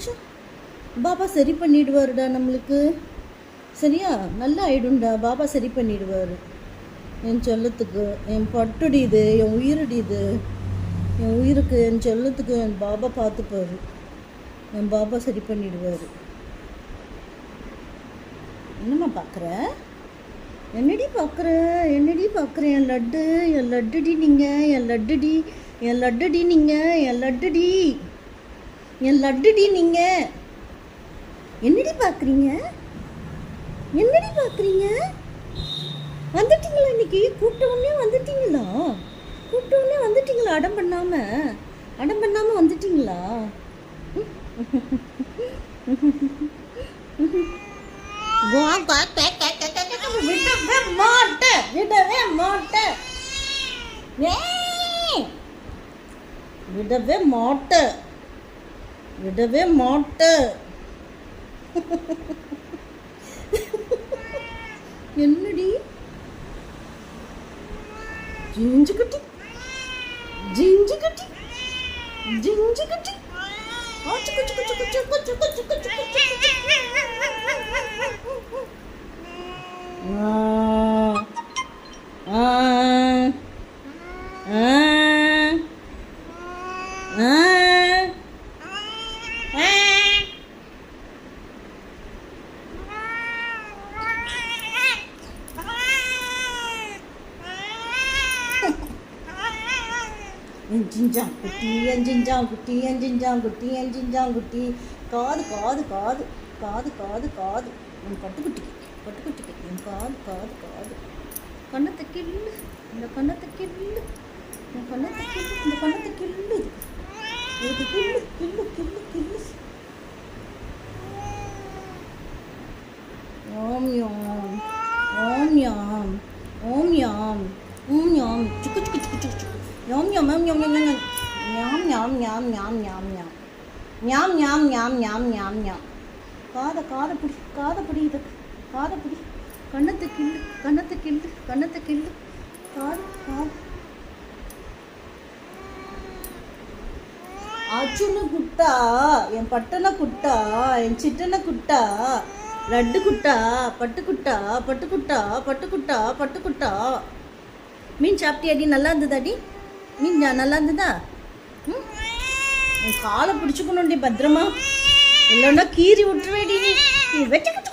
நிமிஷம் பாபா சரி பண்ணிடுவாருடா நம்மளுக்கு. சரியா? நல்லா ஆயிடும்டா. பாபா சரி பண்ணிடுவார். என் செல்லத்துக்கு என் பட்டுடி இது, என் உயிரடி இது, என் உயிருக்கு என் செல்லத்துக்கு என் பாபா பார்த்துப்பார். என் பாபா சரி பண்ணிடுவார். என்னம்மா பார்க்குற? என்னடி பார்க்குற? என்னடி பார்க்குற? என் லட்டு, என் லட்டுடி நீங்கள், என் லட்டுடி, என் லட்டுடி நீங்கள், என் லட்டுடி, என் லட்டுடி நீங்கள். என்னடி பார்க்குறீங்க? என்னடி பார்க்குறீங்க? வந்துட்டீங்களா இன்னைக்கு? கூப்பிட்டவுடனே வந்துட்டீங்களா? கூப்பிட்டவுடனே வந்துட்டீங்களா? அடம் பண்ணாமல் வந்துட்டீங்களா? விடவே மாட்டேன். என்னடி ஜிஞ்சு கட்டி குட்டி காது காது காது காது காது காது என் பட்டுக்குட்டிக்கு என் காது காது காது. கண்ணத்தை கிள்ளு, இந்த கண்ணத்தை கிள்ளு, என் கண்ணத்தை கிள்ளு, இந்த கண்ணத்தை கிள்ளு, இது கிள்ளு கிள்ளு கிள்ளு கிள்ளு. ஓம் யாம் ஓம் யாம் ஓம் யாம் ஓம் யாம் சுக்கு சுக்கு சுக்கு சுக்கு சுக்கு ஞாம் ஞாம் ஞாம் ஞாம் ஞாம் ஞாம் ஞாம் ஞாம் ஞாம் ஞாம் ஞாம் ஞாம் ஞாம் ஞாம் ஞாம். காதை பிடி இது, காதை பிடி. கண்ணத்தை கிள்ளு, கண்ணத்தை கிள்ளு, கண்ணத்தை கிள்ளு. காது காது. ஆச்சுன்னு குட்டா, என் பட்டனை குட்டா, என் சிட்டனை குட்டா, லட்டு குட்டா, பட்டுக்குட்டா பட்டுக்குட்டா பட்டுக்குட்டா பட்டுக்குட்டா. மீன் சாப்பிட்டியாடி? நல்லா இருந்ததாடி மீன்? நல்லா இருந்ததா? காலை பிடிச்சிக்கணும்டி பத்திரமா, இல்லைன்னா கீறி விட்டுருவேடி நீ. வெட்டுக்கிட்டு